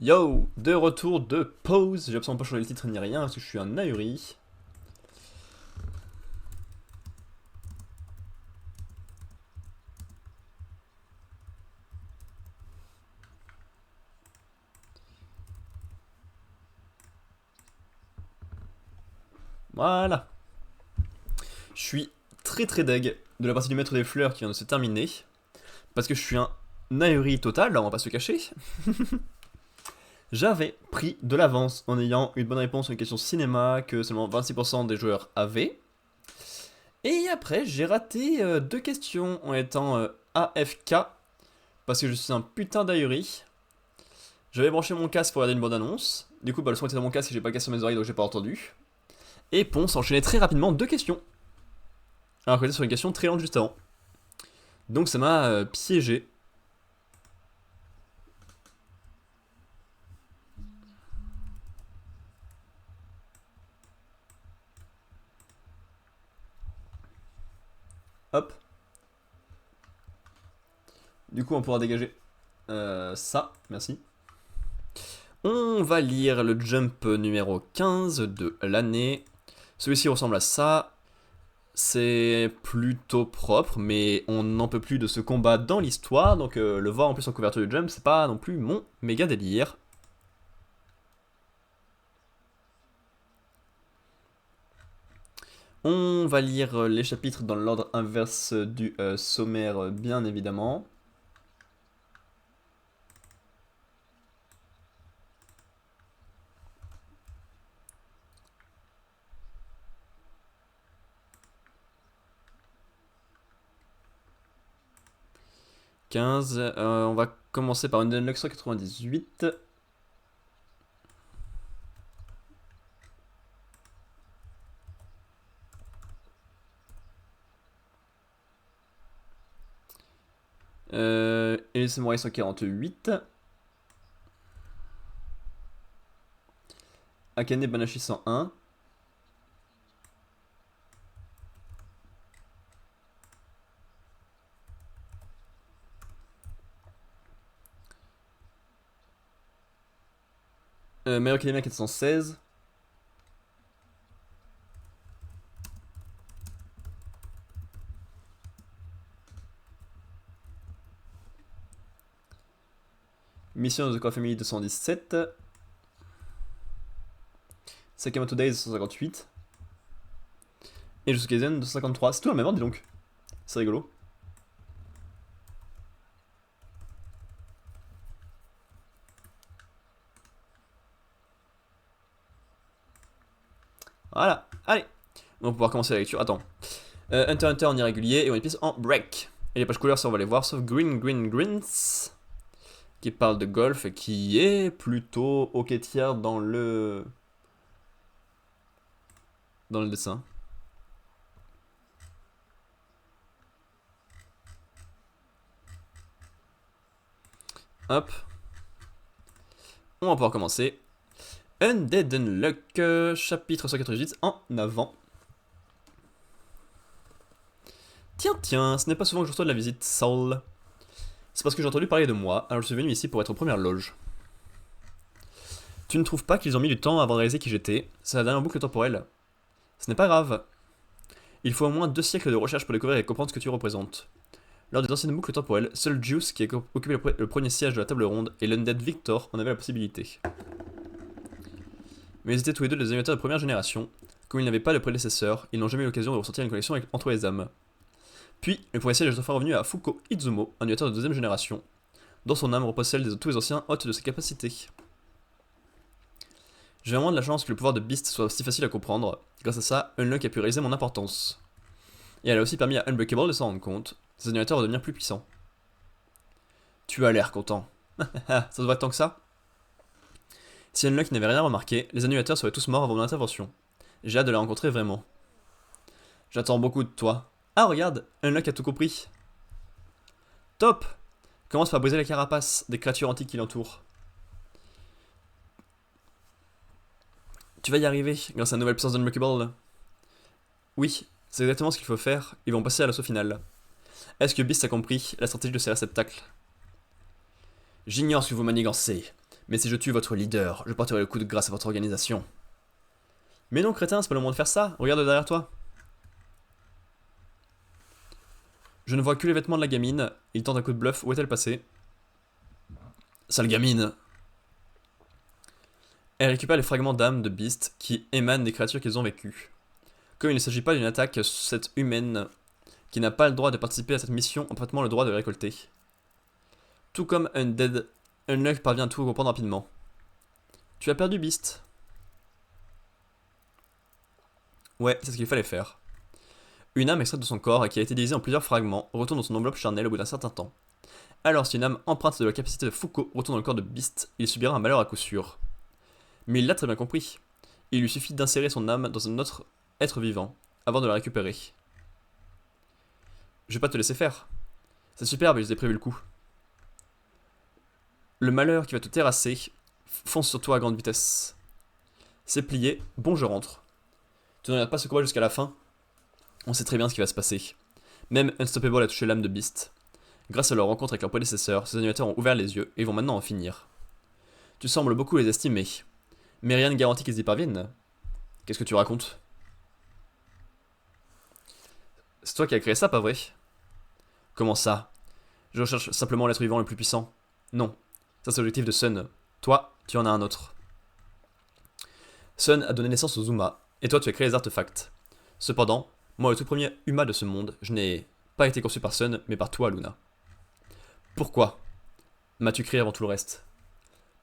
Yo, de retour de pause. J'ai absolument pas changé le titre ni rien parce que je suis un ahuri. Voilà. Je suis très deg de la partie du maître des fleurs qui vient de se terminer. Parce que je suis un ahuri total, on va pas se cacher. J'avais pris de l'avance en ayant une bonne réponse à une question cinéma que seulement 26% des joueurs avaient. Et après, j'ai raté deux questions en étant AFK parce que je suis un putain d'ahuri. J'avais branché mon casque pour regarder une bonne annonce. Du coup, le son était dans mon casque et j'ai pas cassé mes oreilles donc j'ai pas entendu. Et Ponce enchaînait très rapidement deux questions. Alors qu'on était sur une question très lente juste avant. Donc ça m'a piégé. Hop. Du coup, on pourra dégager ça. Merci. On va lire le jump numéro 15 de l'année. Celui-ci ressemble à ça. C'est plutôt propre, mais on n'en peut plus de ce combat dans l'histoire. Donc le voir en plus en couverture du jump, c'est pas non plus mon méga délire. On va lire les chapitres dans l'ordre inverse du sommaire, bien évidemment. On va commencer par une Unlock 198. Et les Samouraïs 148. Akane Banashi 101. My Hero Academia 416. Mission of the Core Family 217. Sakamoto Days 158. Et Jujutsu Kaisen 253. C'est tout la même ordre, dis donc. C'est rigolo. Voilà, allez. On va pouvoir commencer la lecture. Attends. Hunter x Hunter en irrégulier et One Piece en break. Et les pages couleurs, ça on va les voir, sauf Greens, qui parle de golf et qui est plutôt ok tiers dans le dessin. Hop. On va pouvoir commencer. Undead Unluck, chapitre 198 en avant. Tiens, ce n'est pas souvent que je reçois de la visite, Saul. C'est parce que j'ai entendu parler de moi, alors je suis venu ici pour être aux premières loges. Tu ne trouves pas qu'ils ont mis du temps avant de réaliser qui j'étais? C'est la dernière boucle temporelle. Ce n'est pas grave. Il faut au moins 2 siècles de recherche pour découvrir et comprendre ce que tu représentes. Lors des anciennes boucles temporelles, seul Juice, qui a occupé le premier siège de la table ronde, et l'Undead Victor en avaient la possibilité. Mais ils étaient tous les deux des animateurs de première génération. Comme ils n'avaient pas de prédécesseurs, ils n'ont jamais eu l'occasion de ressentir une connexion entre les âmes. Puis, le premier siège est enfin revenu à Fuko Izumo, un animateur de deuxième génération. Dans son âme repose celle de tous les anciens hôtes de ses capacités. J'ai vraiment de la chance que le pouvoir de Beast soit si facile à comprendre. Grâce à ça, Unlock a pu réaliser mon importance. Et elle a aussi permis à Unbreakable de s'en rendre compte. Ces animateurs vont devenir plus puissants. Tu as l'air content. Ça devrait être tant que ça? Si Unlock n'avait rien remarqué, les animateurs seraient tous morts avant mon intervention. J'ai hâte de les rencontrer vraiment. J'attends beaucoup de toi. Ah regarde, Unlock a tout compris. Top! Commence par briser la carapace des créatures antiques qui l'entourent. Tu vas y arriver grâce à la nouvelle puissance d'Unbreakable. Oui, c'est exactement ce qu'il faut faire, ils vont passer à l'assaut final. Est-ce que Beast a compris la stratégie de ces réceptacles? J'ignore ce que vous manigancez, Mais si je tue votre leader, je porterai le coup de grâce à votre organisation. Mais non, crétin, c'est pas le moment de faire ça. Regarde derrière toi. Je ne vois que les vêtements de la gamine. Il tente un coup de bluff. Où est-elle passée? Sale gamine. Elle récupère les fragments d'âme de Beast qui émanent des créatures qu'ils ont vécues. Comme il ne s'agit pas d'une attaque, cette humaine qui n'a pas le droit de participer à cette mission a parfaitement le droit de les récolter. Tout comme Undead, Unluck parvient à tout comprendre rapidement. Tu as perdu Beast. Ouais, c'est ce qu'il fallait faire. Une âme extraite de son corps et qui a été divisée en plusieurs fragments retourne dans son enveloppe charnelle au bout d'un certain temps. Alors si une âme empreinte de la capacité de Foucault retourne dans le corps de Beast, il subira un malheur à coup sûr. Mais il l'a très bien compris. Il lui suffit d'insérer son âme dans un autre être vivant, avant de la récupérer. Je vais pas te laisser faire. C'est superbe, ils ai prévu le coup. Le malheur qui va te terrasser fonce sur toi à grande vitesse. C'est plié, bon je rentre. Tu ne regardes pas ce combat jusqu'à la fin. On sait très bien ce qui va se passer. Même Unstoppable a touché l'âme de Beast. Grâce à leur rencontre avec leurs prédécesseurs, ces animateurs ont ouvert les yeux et vont maintenant en finir. Tu sembles beaucoup les estimer. Mais rien ne garantit qu'ils y parviennent. Qu'est-ce que tu racontes? C'est toi qui as créé ça, pas vrai? Comment ça? Je recherche simplement l'être vivant le plus puissant. Non, ça c'est l'objectif de Sun. Toi, tu en as un autre. Sun a donné naissance aux Zuma, et toi tu as créé les artefacts. Cependant, moi le tout premier Uma de ce monde, je n'ai pas été conçu par Sun, mais par toi, Luna. Pourquoi m'as-tu créé avant tout le reste?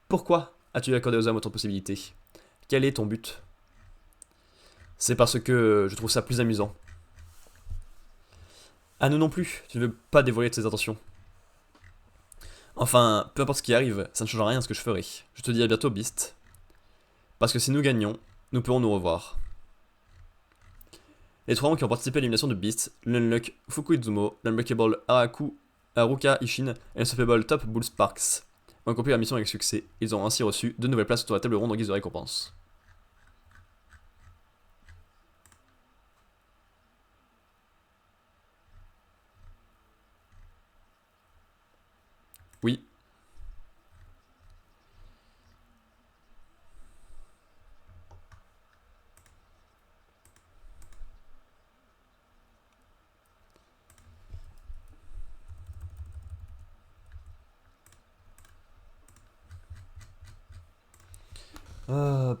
Pourquoi as-tu accordé aux hommes autant de possibilités? Quel est ton but? C'est parce que je trouve ça plus amusant. Ah nous non plus, tu ne veux pas dévoiler tes intentions. Enfin, peu importe ce qui arrive, ça ne changera rien à ce que je ferai. Je te dis à bientôt, Beast. Parce que si nous gagnons, nous pourrons nous revoir. Les trois rangs qui ont participé à l'élimination de Beast, l'Unluck Fukuizumo, l'Unbreakable Haruka Ishin et l'Unstoppable Top Bull Sparks, ont accompli la mission avec succès. Ils ont ainsi reçu 2 nouvelles places autour de la table ronde en guise de récompense. Oui.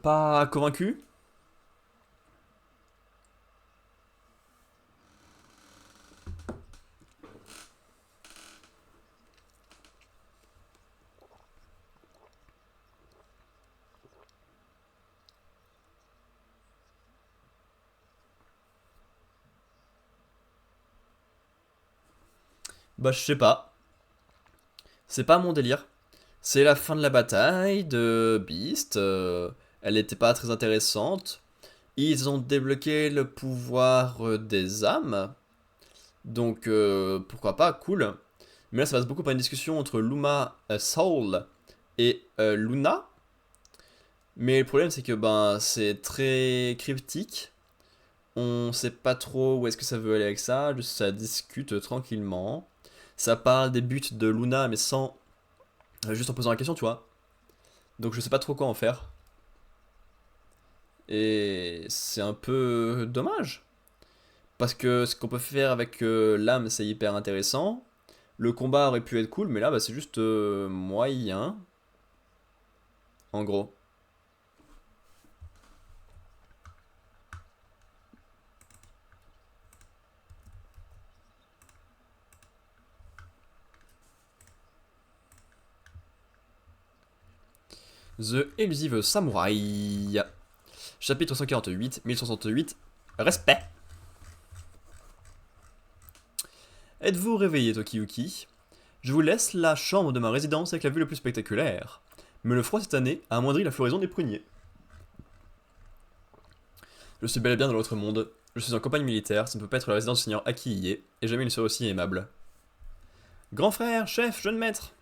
Pas convaincu? Bah je sais pas. C'est pas mon délire. C'est la fin de la bataille de Beast. Elle n'était pas très intéressante. Ils ont débloqué le pouvoir des âmes. Donc pourquoi pas, cool. Mais là ça passe beaucoup par une discussion entre Luma Soul et Luna. Mais le problème c'est que ben c'est très cryptique. On sait pas trop où est-ce que ça veut aller avec ça. Juste ça discute tranquillement. Ça parle des buts de Luna mais sans... juste en posant la question, tu vois. Donc je sais pas trop quoi en faire. Et c'est un peu dommage. Parce que ce qu'on peut faire avec l'âme, c'est hyper intéressant. Le combat aurait pu être cool, mais là, bah, c'est juste moyen. En gros. The Elusive Samurai. Chapitre 148, 1068. Respect. Êtes-vous réveillé, Tokiyuki? Je vous laisse la chambre de ma résidence avec la vue le plus spectaculaire. Mais le froid cette année a amoindri la floraison des pruniers. Je suis bel et bien dans l'autre monde. Je suis en campagne militaire, ça ne peut pas être la résidence du seigneur Akihiye, et jamais il ne serait aussi aimable. Grand frère, chef, jeune maître.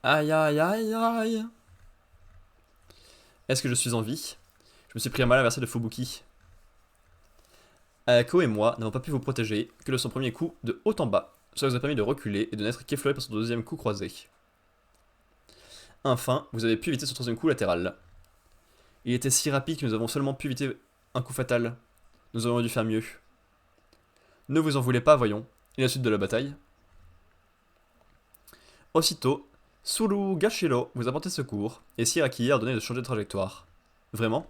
Aïe aïe aïe aïe. Est-ce que je suis en vie? Je me suis pris un mal inversé de Fubuki. Ayako et moi n'avons pas pu vous protéger que de son premier coup de haut en bas. Cela vous a permis de reculer et de n'être qu'effleuré par son deuxième coup croisé. Enfin, vous avez pu éviter ce troisième coup latéral. Il était si rapide que nous avons seulement pu éviter un coup fatal. Nous aurions dû faire mieux. Ne vous en voulez pas, voyons. Et la suite de la bataille. Aussitôt, Sulu Gashiro vous apportait secours, et Siraki a ordonné de changer de trajectoire. Vraiment?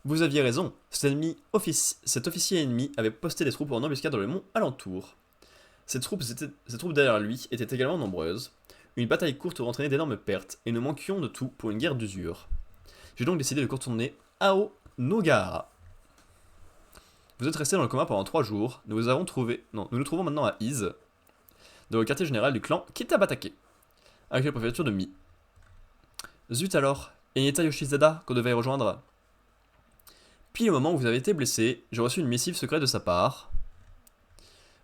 Vous aviez raison, cet officier ennemi avait posté des troupes en embuscade dans le mont alentour. Ces troupes derrière lui étaient également nombreuses. Une bataille courte aurait entraîné d'énormes pertes, et nous manquions de tout pour une guerre d'usure. J'ai donc décidé de contourner Ao Nogahara. Vous êtes resté dans le coma pendant 3 jours, nous nous trouvons maintenant à Ise, dans le quartier général du clan Kitabatake, avec la préfecture de Mi. Zut alors, et Neta Yoshizada qu'on devait rejoindre. Puis au moment où vous avez été blessé, j'ai reçu une missive secrète de sa part.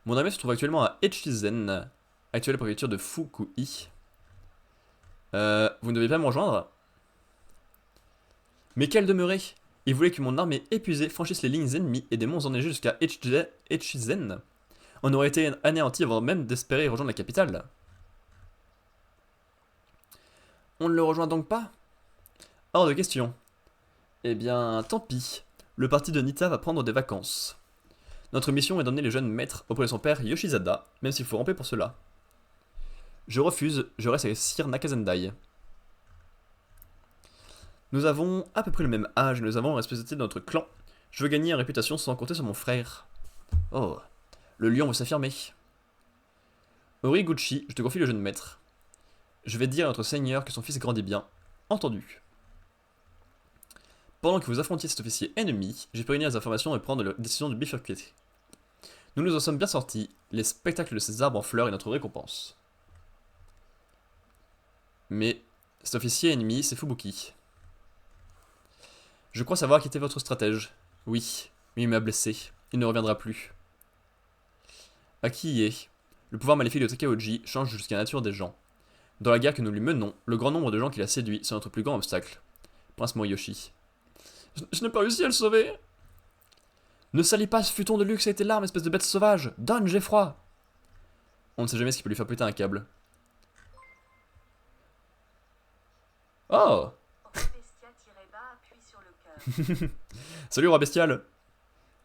Mon armée se trouve actuellement à Echizen, actuelle préfecture de Fukui. Vous ne devez pas me rejoindre? Mais quelle demeurée! Il voulait que mon armée épuisée franchisse les lignes ennemies et des monts enneigés jusqu'à Echizen. On aurait été anéanti avant même d'espérer rejoindre la capitale. On ne le rejoint donc pas? Hors de question. Eh bien, tant pis. Le parti de Nita va prendre des vacances. Notre mission est d'emmener le jeune maître auprès de son père Yoshizada, même s'il faut ramper pour cela. Je refuse, je reste avec Sir Nakazendai. Nous avons à peu près le même âge et nous avons la responsabilité de notre clan. Je veux gagner en réputation sans compter sur mon frère. Oh, le lion veut s'affirmer. Origuchi, je te confie le jeune maître. Je vais dire à notre seigneur que son fils grandit bien. Entendu. Pendant que vous affrontiez cet officier ennemi, j'ai pu réunir les informations et prendre la décision de bifurquer. Nous nous en sommes bien sortis, les spectacles de ces arbres en fleurs est notre récompense. Mais cet officier ennemi, c'est Fubuki. Je crois savoir qui était votre stratège. Oui, mais il m'a blessé. Il ne reviendra plus. Akiie. Le pouvoir maléfique de Takeuji change jusqu'à la nature des gens. Dans la guerre que nous lui menons, le grand nombre de gens qu'il a séduits sont notre plus grand obstacle. Prince Moriyoshi. Je n'ai pas réussi à le sauver. Ne salis pas ce futon de luxe avec tes larmes, espèce de bête sauvage. Donne, j'ai froid. On ne sait jamais ce qui peut lui faire péter un câble. Oh. Salut roi bestial.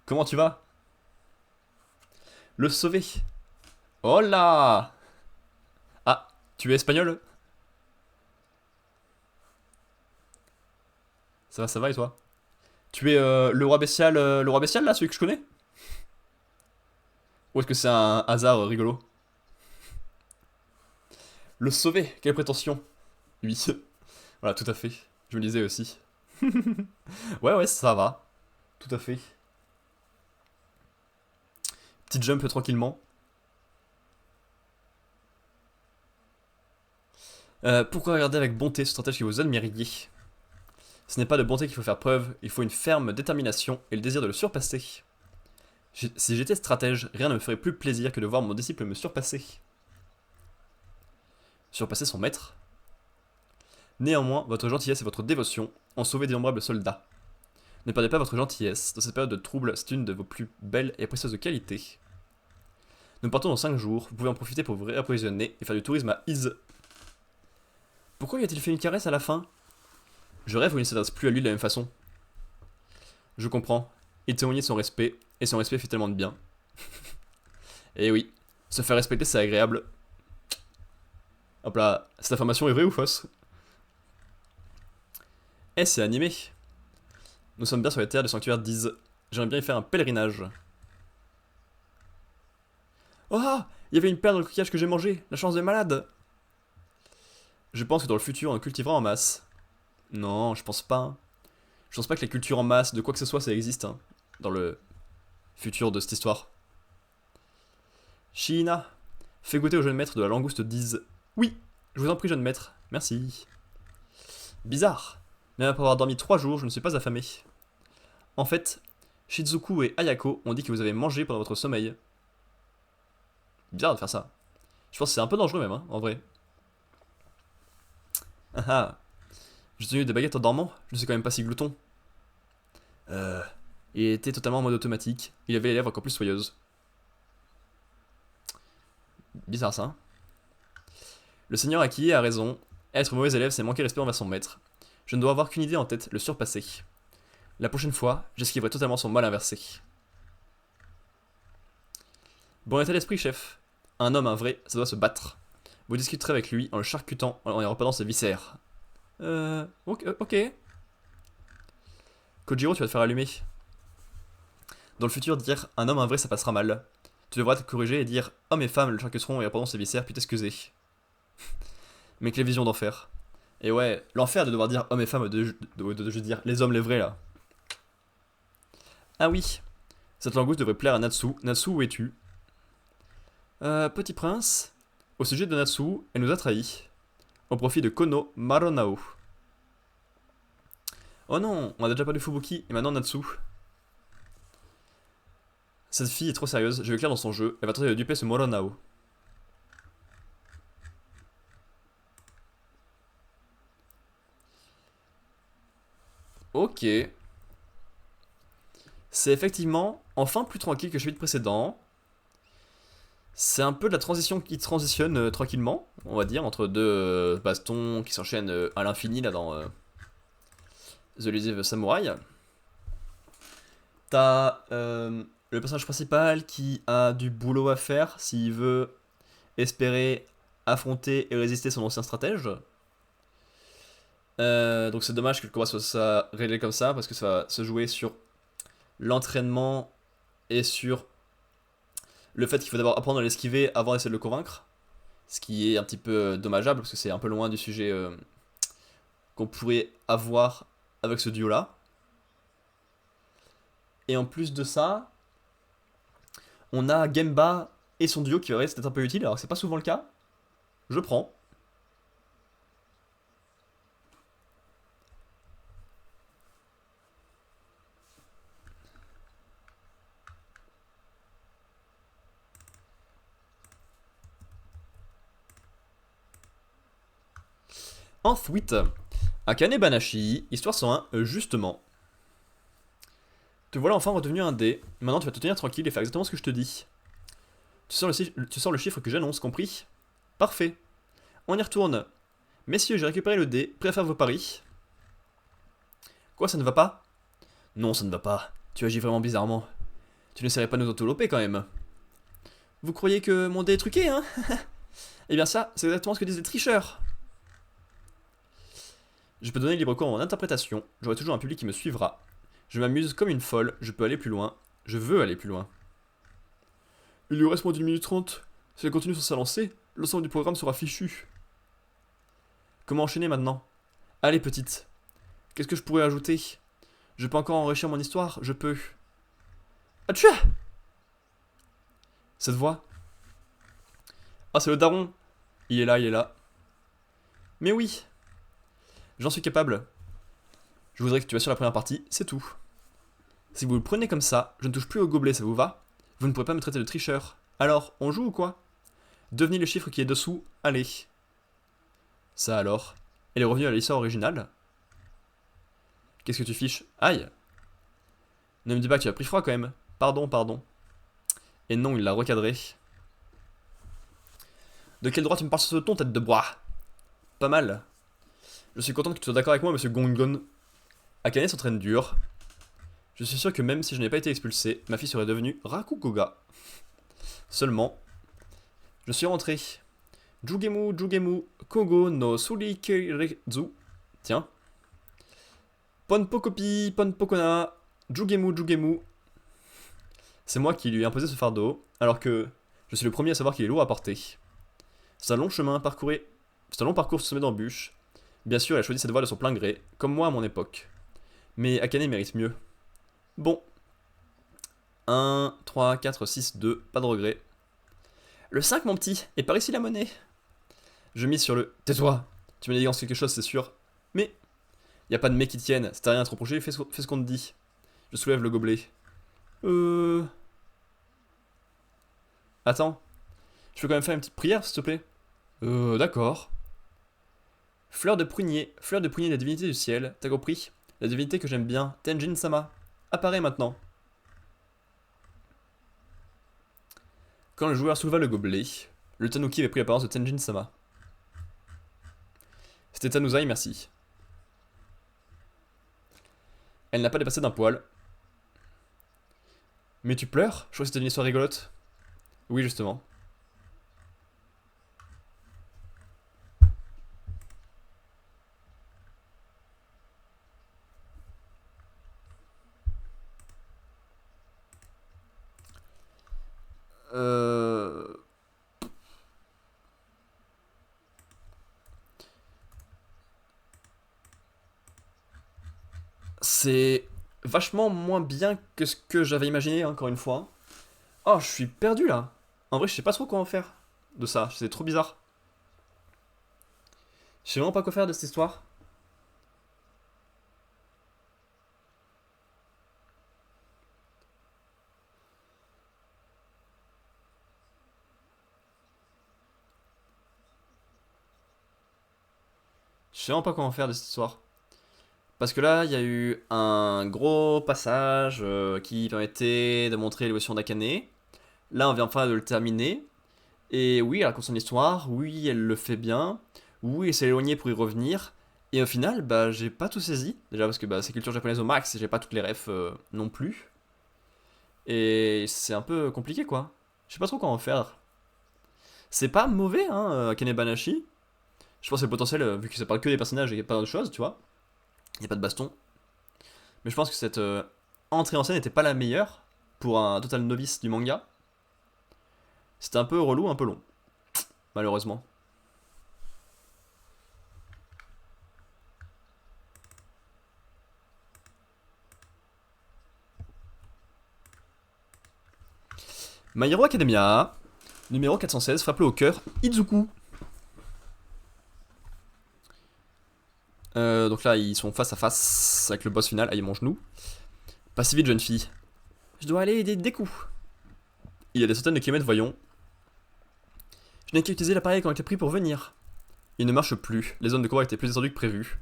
Comment tu vas? Le sauver. Oh là. Ah, tu es espagnol? Ça va et toi? Tu es le roi bestial là, celui que je connais? Ou est-ce que c'est un hasard rigolo? Le sauver, quelle prétention? Oui. Voilà, tout à fait. Je me disais aussi. Ouais, ça va. Tout à fait. Petite jump tranquillement. Pourquoi regarder avec bonté ce stratège qui vous admiriez? Ce n'est pas de bonté qu'il faut faire preuve, il faut une ferme détermination et le désir de le surpasser. Si j'étais stratège, rien ne me ferait plus plaisir que de voir mon disciple me surpasser. Surpasser son maître? Néanmoins, votre gentillesse et votre dévotion ont sauvé d'innombrables soldats. Ne perdez pas votre gentillesse, dans cette période de trouble, c'est une de vos plus belles et précieuses qualités. Nous partons dans 5 jours, vous pouvez en profiter pour vous réapprovisionner et faire du tourisme à Ise. Pourquoi lui a-t-il fait une caresse à la fin? Je rêve où il ne s'adresse plus à lui de la même façon. Je comprends, il témoignait de son respect, et son respect fait tellement de bien. Et oui, se faire respecter c'est agréable. Hop là, cette information est vraie ou fausse? Eh, c'est animé. Nous sommes bien sur les terres du sanctuaire d'Ise. J'aimerais bien y faire un pèlerinage. Oh, il y avait une perle dans le coquillage que j'ai mangé. La chance de malade. Je pense que dans le futur, on cultivera en masse. Non, je pense pas. Je pense pas que les cultures en masse, de quoi que ce soit, ça existe. Hein, dans le futur de cette histoire. Shina, fais goûter au jeune maître de la langouste d'Ise. Oui, je vous en prie, jeune maître. Merci. Bizarre. Même après avoir dormi 3 jours, je ne suis pas affamé. En fait, Shizuku et Ayako ont dit que vous avez mangé pendant votre sommeil. Bizarre de faire ça. Je pense que c'est un peu dangereux même, hein, en vrai. Ah ah. J'ai tenu des baguettes en dormant, je ne suis quand même pas si glouton. Il était totalement en mode automatique, il avait les lèvres encore plus soyeuses. Bizarre ça. Hein. Le seigneur Akié a raison, Être mauvais élève, c'est manquer respect envers son maître. Je ne dois avoir qu'une idée en tête, le surpasser. La prochaine fois, j'esquiverai totalement son mal inversé. Bon état d'esprit, chef. Un homme, un vrai, ça doit se battre. Vous discuterez avec lui en le charcutant, en y repassant ses viscères. Ok. Kojiro, tu vas te faire allumer. Dans le futur, dire un homme, un vrai, ça passera mal. Tu devras te corriger et dire hommes et femmes le charcuteront et repassant ses viscères, puis t'excuser. Mais quelle vision d'enfer. Et ouais, l'enfer de devoir dire hommes et femmes, de dire les hommes, les vrais là. Ah oui, cette langouste devrait plaire à Natsu. Natsu, où es-tu? Petit prince. Au sujet de Natsu, elle nous a trahis. Au profit de Kono Maronao. Oh non, on a déjà perdu Fubuki et maintenant Natsu. Cette fille est trop sérieuse, je vais clair dans son jeu, elle va tenter de duper ce Moronao. Ok. C'est effectivement enfin plus tranquille que celui de précédent. C'est un peu de la transition qui transitionne tranquillement, on va dire, entre deux bastons qui s'enchaînent à l'infini là dans The Elusive Samurai. T'as le personnage principal qui a du boulot à faire s'il veut espérer affronter et résister son ancien stratège. Donc c'est dommage que le combat soit réglé comme ça parce que ça va se jouer sur l'entraînement et sur le fait qu'il faut d'abord apprendre à l'esquiver avant d'essayer de le convaincre. Ce qui est un petit peu dommageable parce que c'est un peu loin du sujet qu'on pourrait avoir avec ce duo là. Et en plus de ça, on a Gemba et son duo qui reste être un peu utile alors que c'est pas souvent le cas. Je prends. Ensuite, Akane Banashi, histoire 101, justement. Te voilà enfin redevenu un dé. Maintenant tu vas te tenir tranquille et faire exactement ce que je te dis. Tu sors le chiffre que j'annonce, compris? Parfait. On y retourne. Messieurs, j'ai récupéré le dé, prêt à faire vos paris. Quoi, ça ne va pas? Non, ça ne va pas. Tu agis vraiment bizarrement. Tu n'essaierais pas de nous autoloper quand même. Vous croyez que mon dé est truqué, hein? Eh bien ça, c'est exactement ce que disent les tricheurs. Je peux donner libre cours à mon interprétation, j'aurai toujours un public qui me suivra. Je m'amuse comme une folle, je peux aller plus loin, je veux aller plus loin. Il lui reste moins d'une minute 30. Si elle continue sur sa lancée, l'ensemble du programme sera fichu. Comment enchaîner maintenant? Allez petite. Qu'est-ce que je pourrais ajouter? Je peux encore enrichir mon histoire, je peux. Atcha! Cette voix? Ah, c'est le daron. Il est là, il est là. Mais oui, j'en suis capable. Je voudrais que tu assures la première partie, c'est tout. Si vous le prenez comme ça, je ne touche plus au gobelet, ça vous va? Vous ne pourrez pas me traiter de tricheur. Alors, on joue ou quoi? Devenez le chiffre qui est dessous, allez. Ça alors? Elle est revenue à l'histoire originale? Qu'est-ce que tu fiches? Aïe! Ne me dis pas que tu as pris froid quand même. Pardon, pardon. Et non, il l'a recadré. De quel droit tu me parles sur ce ton, tête de bois? Pas mal. Je suis content que tu sois d'accord avec moi, monsieur Gongon. Akane s'entraîne dur. Je suis sûr que même si je n'ai pas été expulsé, ma fille serait devenue Rakugoga. Seulement, je suis rentré. Jugemu, Kogo no Surikerezu. Tiens. Ponpokopi, Ponpokona, Jugemu. C'est moi qui lui ai imposé ce fardeau, alors que je suis le premier à savoir qu'il est lourd à porter. C'est un long chemin parcouru. C'est un long parcours semé d'embûches. Bien sûr, elle a choisi cette voie de son plein gré, comme moi à mon époque. Mais Akane mérite mieux. Bon. 1, 3, 4, 6, 2, pas de regret. Le 5, mon petit, et par ici la monnaie. Je mise sur le. Tais-toi. Tu m'as dit quelque chose, c'est sûr. Mais. Y a pas de mec qui tienne, si t'as rien à te reprocher, fais ce qu'on te dit. Je soulève le gobelet. Attends. Je peux quand même faire une petite prière, s'il te plaît? D'accord. Fleur de prunier de la divinité du ciel, t'as compris? La divinité que j'aime bien, Tenjin-sama. Apparaît maintenant. Quand le joueur souleva le gobelet, le tanuki avait pris l'apparence de Tenjin-sama. C'était Tanuzai, merci. Elle n'a pas dépassé d'un poil. Mais tu pleures? Je crois que c'était une histoire rigolote. Oui, justement. Euh... C'est vachement moins bien que ce que j'avais imaginé, encore une fois. Oh, je suis perdu là. En vrai, je sais pas trop quoi en faire de ça. C'est trop bizarre. Je sais vraiment pas quoi faire de cette histoire. Je sais vraiment pas quoi en faire de cette histoire. Parce que là, il y a eu un gros passage qui permettait de montrer l'évolution d'Akane. Là, on vient enfin de le terminer. Et oui, elle raconte son histoire. Oui, elle le fait bien. Oui, elle s'est éloignée pour y revenir. Et au final, bah, j'ai pas tout saisi. Déjà parce que bah, c'est culture japonaise au max et j'ai pas toutes les refs non plus. Et c'est un peu compliqué quoi. Je sais pas trop quoi en faire. C'est pas mauvais, hein, Akane Banashi. Je pense que c'est le potentiel, vu que ça parle que des personnages et pas d'autre chose, tu vois. Il y a pas de baston. Mais je pense que cette entrée en scène n'était pas la meilleure pour un total novice du manga. C'était un peu relou, un peu long, malheureusement. My Hero Academia, numéro 416, frappe-le au cœur, Izuku. Donc là, ils sont face à face avec le boss final. Aïe, mon genou. Pas si vite, jeune fille. Je dois aller aider Deku. Il y a des centaines de kilomètres, voyons. Je n'ai qu'à utiliser l'appareil qui a été pris pour venir. Il ne marche plus. Les zones de combat étaient plus étendues que prévu.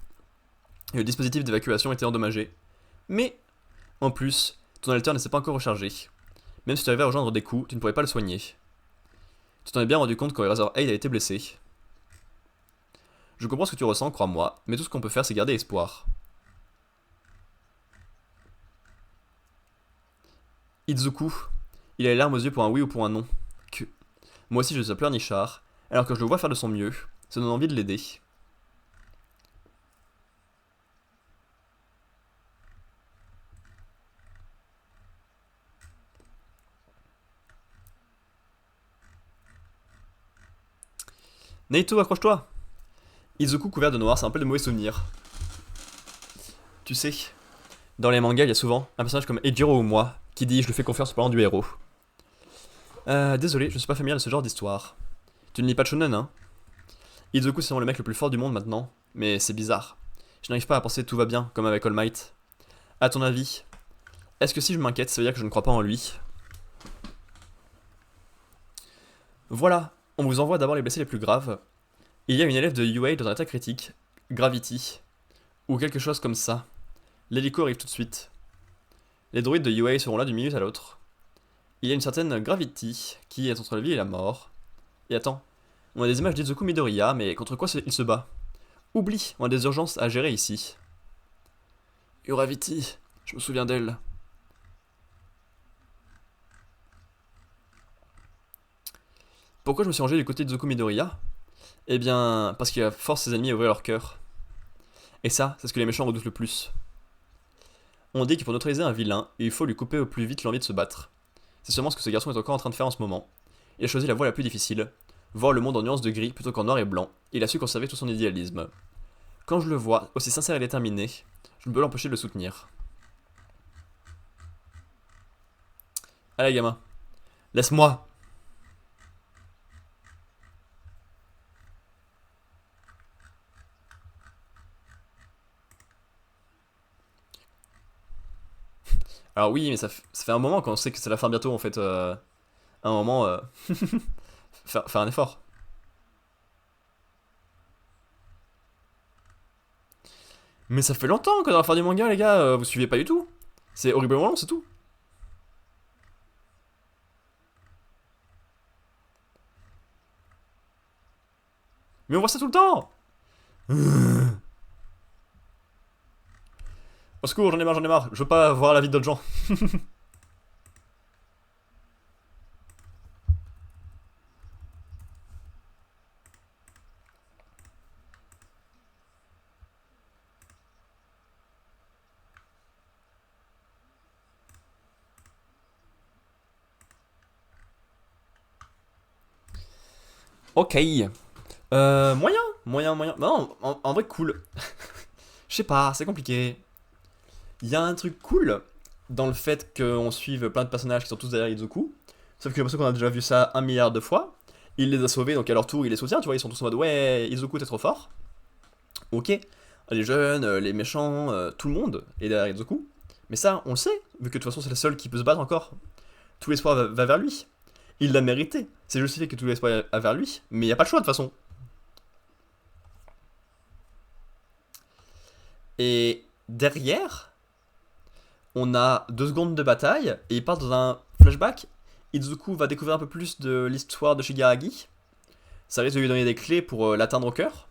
Et le dispositif d'évacuation était endommagé. Mais, en plus, ton alter ne s'est pas encore rechargé. Même si tu arrivais à rejoindre Deku, tu ne pourrais pas le soigner. Tu t'en es bien rendu compte quand Razorhead a été blessé. Je comprends ce que tu ressens, crois-moi, mais tout ce qu'on peut faire, c'est garder espoir. Izuku, il a les larmes aux yeux pour un oui ou pour un non. Que... Moi aussi, je suis un pleurnichard, alors que je le vois faire de son mieux. Ça donne envie de l'aider. Naito, accroche-toi. Izuku couvert de noir, c'est un peu de mauvais souvenirs. Tu sais, dans les mangas, il y a souvent un personnage comme Ejiro ou moi qui dit je lui fais confiance en parlant du héros. Désolé, je ne suis pas familier de ce genre d'histoire. Tu ne lis pas de shonen, hein? Izuku c'est vraiment le mec le plus fort du monde maintenant, mais c'est bizarre. Je n'arrive pas à penser que tout va bien, comme avec All Might. À ton avis, est-ce que si je m'inquiète, ça veut dire que je ne crois pas en lui? Voilà, on vous envoie d'abord les blessés les plus graves. Il y a une élève de UA dans un état critique, Gravity, ou quelque chose comme ça. L'hélico arrive tout de suite. Les droïdes de UA seront là d'une minute à l'autre. Il y a une certaine Gravity qui est entre la vie et la mort. Et attends, on a des images d'Izuku Midoriya, mais contre quoi il se bat? Oublie, on a des urgences à gérer ici. Gravity, je me souviens d'elle. Pourquoi je me suis rangé du côté d'Izuku Midoriya? Eh bien, parce qu'il force ses ennemis à ouvrir leur cœur. Et ça, c'est ce que les méchants redoutent le plus. On dit que pour neutraliser un vilain, il faut lui couper au plus vite l'envie de se battre. C'est sûrement ce que ce garçon est encore en train de faire en ce moment. Il a choisi la voie la plus difficile, voir le monde en nuances de gris plutôt qu'en noir et blanc, et il a su conserver tout son idéalisme. Quand je le vois, aussi sincère et déterminé, je ne peux l'empêcher de le soutenir. Allez gamin, laisse-moi. Alors oui, mais ça fait un moment qu'on sait que c'est la fin bientôt en fait. À un moment, faire un effort. Mais ça fait longtemps qu'on est à la fin du manga les gars, vous suivez pas du tout. C'est horriblement long, c'est tout. Mais on voit ça tout le temps. Au secours, j'en ai marre, j'en ai marre. Je veux pas voir la vie d'autres gens. Ok. Moyen. Non, en vrai, cool. Je sais pas, c'est compliqué. Il y a un truc cool dans le fait qu'on suive plein de personnages qui sont tous derrière Izuku. Sauf que j'ai l'impression qu'on a déjà vu ça 1 milliard de fois. Il les a sauvés, donc à leur tour, il les soutient, tu vois, ils sont tous en mode ouais, Izuku, t'es trop fort. Ok. Les jeunes, les méchants, tout le monde est derrière Izuku. Mais ça, on le sait, vu que de toute façon, c'est le seul qui peut se battre encore. Tout l'espoir va vers lui. Il l'a mérité. C'est justifié que tout l'espoir va vers lui, mais il n'y a pas le choix de toute façon. Et derrière, on a 2 secondes de bataille, et il part dans un flashback. Izuku va découvrir un peu plus de l'histoire de Shigaragi. Ça risque de lui donner des clés pour l'atteindre au cœur.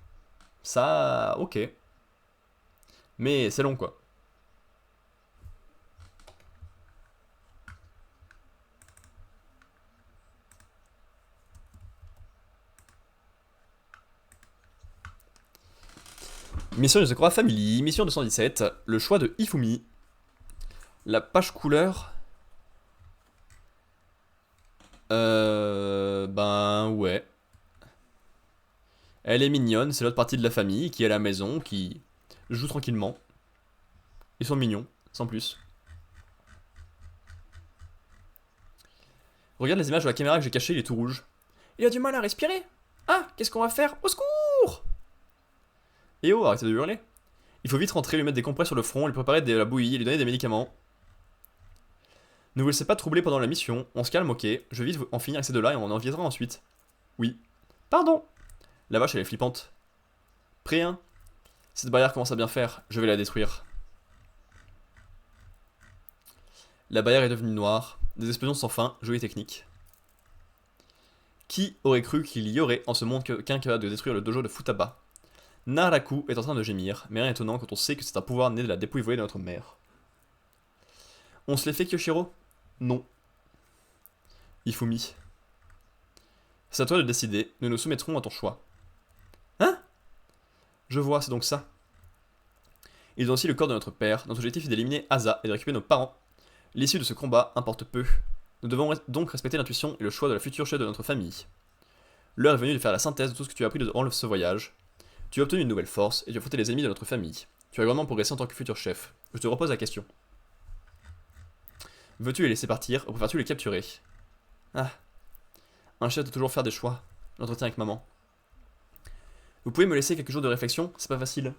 Ça, ok. Mais c'est long quoi. Mission de Sakura Family, mission 217, le choix de Hifumi. La page couleur. Ben ouais. Elle est mignonne, c'est l'autre partie de la famille qui est à la maison, qui joue tranquillement. Ils sont mignons, sans plus. Regarde les images de la caméra que j'ai cachée, il est tout rouge. Il a du mal à respirer. Ah, qu'est-ce qu'on va faire? Au secours! Eh oh, arrêtez de hurler. Il faut vite rentrer, lui mettre des compresses sur le front, lui préparer de la bouillie, lui donner des médicaments. Ne vous laissez pas troubler pendant la mission, on se calme, ok. Je vais vite en finir avec ces deux-là et on en viendra ensuite. Oui. Pardon. La vache, elle est flippante. Prêt, hein? Cette barrière commence à bien faire, je vais la détruire. La barrière est devenue noire, des explosions sans fin, jolie technique. Qui aurait cru qu'il y aurait en ce monde quelqu'un capable de détruire le dojo de Futaba? Naraku est en train de gémir, mais rien étonnant quand on sait que c'est un pouvoir né de la dépouille volée de notre mère. On se les fait, Kyoshiro? Non. Ifumi. C'est à toi de décider, nous nous soumettrons à ton choix. Hein? Je vois, c'est donc ça. Ils ont aussi le corps de notre père, notre objectif est d'éliminer Asa et de récupérer nos parents. L'issue de ce combat importe peu. Nous devons donc respecter l'intuition et le choix de la future chef de notre famille. L'heure est venue de faire la synthèse de tout ce que tu as appris durant ce voyage. Tu as obtenu une nouvelle force et tu as affronté les ennemis de notre famille. Tu as grandement progressé en tant que futur chef. Je te repose la question. Veux-tu les laisser partir ou préfères-tu les capturer? Ah. Un chef doit toujours faire des choix. L'entretien avec maman. Vous pouvez me laisser quelques jours de réflexion? C'est pas facile.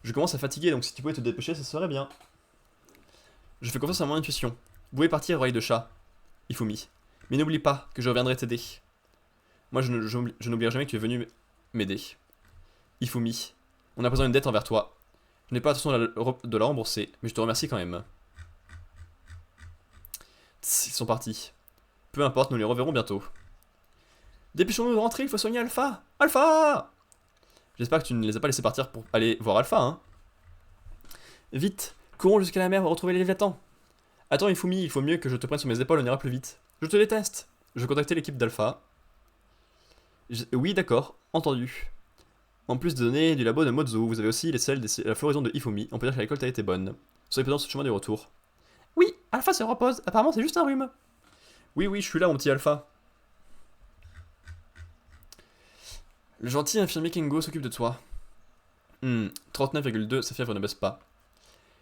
Je commence à fatiguer, donc si tu pouvais te dépêcher, ça serait bien. Je fais confiance à mon intuition. Vous pouvez partir, oreille de chat. Ifumi. Mais n'oublie pas que je reviendrai t'aider. Moi, je n'oublierai jamais que tu es venu m'aider. Ifumi. On a besoin d'une dette envers toi. Je n'ai pas l'intention de la rembourser, mais je te remercie quand même. Tss, ils sont partis. Peu importe, nous les reverrons bientôt. Dépêchons-nous de rentrer, il faut soigner Alpha! Alpha! J'espère que tu ne les as pas laissés partir pour aller voir Alpha, hein. Vite, courons jusqu'à la mer pour retrouver les Léviathans. Attends, Ifumi, il faut mieux que je te prenne sur mes épaules, on ira plus vite. Je te déteste. Je vais contacter l'équipe d'Alpha. Oui, d'accord, entendu. En plus des données du labo de Mozu, vous avez aussi les celles de la floraison de Ifumi. On peut dire que la récolte a été bonne. Soyez prudents sur ce chemin du retour. Oui, Alpha se repose. Apparemment, c'est juste un rhume. Oui, je suis là, mon petit Alpha. Le gentil infirmier Kengo s'occupe de toi. 39,2, sa fièvre ne baisse pas.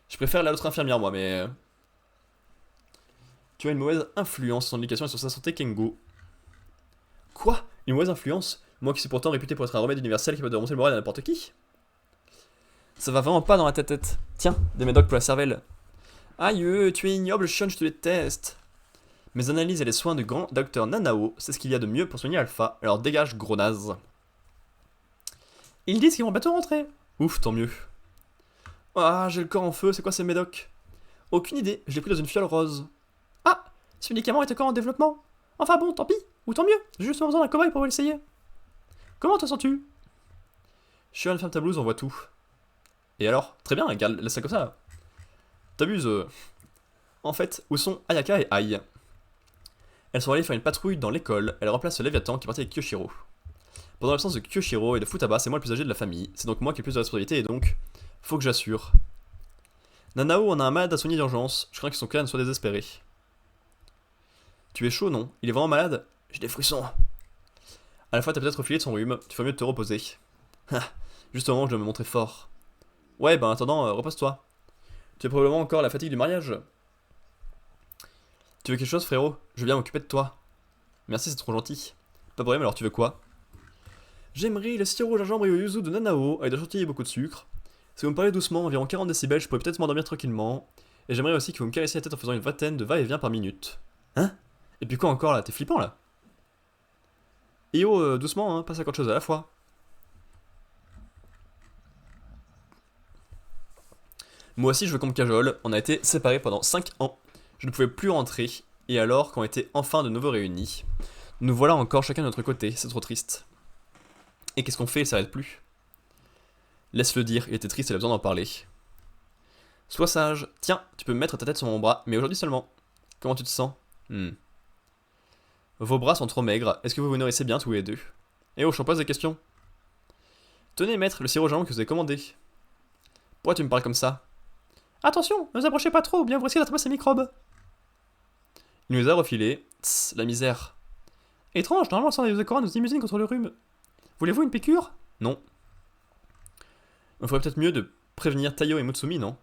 Je préfère l'autre infirmière, moi, mais... Tu as une mauvaise influence sur son éducation et sur sa santé, Kengo. Quoi? Une mauvaise influence? Moi qui suis pourtant réputé pour être un remède universel capable de remonter le moral à n'importe qui? Ça va vraiment pas dans ma tête. Tiens, des médocs pour la cervelle. Aïe, tu es ignoble, Shun, je te déteste. Mes analyses et les soins de grand docteur Nanao, c'est ce qu'il y a de mieux pour soigner Alpha, alors dégage, gros naze. Ils disent qu'ils vont bientôt rentrer. Ouf, tant mieux. Ah, j'ai le corps en feu, c'est quoi ces médocs? Aucune idée, je l'ai pris dans une fiole rose. Ah, ce médicament est encore en développement. Enfin bon, tant pis, ou tant mieux, j'ai juste besoin d'un cobaye pour l'essayer. Comment te sens-tu? Shion, ferme ta blouse, on voit tout. Et alors? Très bien, garde, laisse ça comme ça. T'abuses. En fait, où sont Ayaka et Ai? Elles sont allées faire une patrouille dans l'école, elles remplacent Léviathan qui partait avec Kyoshiro. Pendant l'absence de Kyoshiro et de Futaba, c'est moi le plus âgé de la famille, c'est donc moi qui ai le plus de responsabilités et donc, faut que j'assure. Nanao en a un malade à soigner d'urgence, je crains que son crâne soit désespéré. Tu es chaud, non? Il est vraiment malade? J'ai des frissons. À la fois, t'as peut-être refilé de son rhume, tu ferais mieux de te reposer. Justement, je dois me montrer fort. Ouais, ben en attendant, repose-toi. Tu as probablement encore la fatigue du mariage. Tu veux quelque chose, frérot? Je veux bien m'occuper de toi. Merci, c'est trop gentil. Pas de problème, alors tu veux quoi? J'aimerais le sirop au gingembre et au yuzu de Nanao, avec de la chantilly et beaucoup de sucre. Si vous me parlez doucement, environ 40 décibels, je pourrais peut-être m'endormir tranquillement. Et j'aimerais aussi que vous me caressiez la tête en faisant une vingtaine de va-et-vient par minute. Hein? Et puis quoi encore là? T'es flippant là? Et oh, doucement, hein, pas 50 choses à la fois. Moi aussi, je veux qu'on me cajole. On a été séparés pendant 5 ans. Je ne pouvais plus rentrer. Et alors, quand on était enfin de nouveau réunis, nous voilà encore chacun de notre côté. C'est trop triste. Et qu'est-ce qu'on fait? Il s'arrête plus. Laisse-le dire, il était triste, il a besoin d'en parler. Sois sage. Tiens, tu peux mettre ta tête sur mon bras, mais aujourd'hui seulement. Comment tu te sens? Vos bras sont trop maigres. Est-ce que vous vous nourrissez bien tous les deux? Eh oh, je t'en pose des questions. Tenez, maître, le sirop gingembre que vous avez commandé. Pourquoi tu me parles comme ça? Attention, ne vous approchez pas trop, ou bien vous risquez d'attraper ces microbes. Il nous les a refilés. Tss, la misère. Étrange, normalement le sang des Yozakura nous immunise contre le rhume. Voulez-vous une piqûre? Non. Il faudrait peut-être mieux de prévenir Tayo et Mutsumi, non?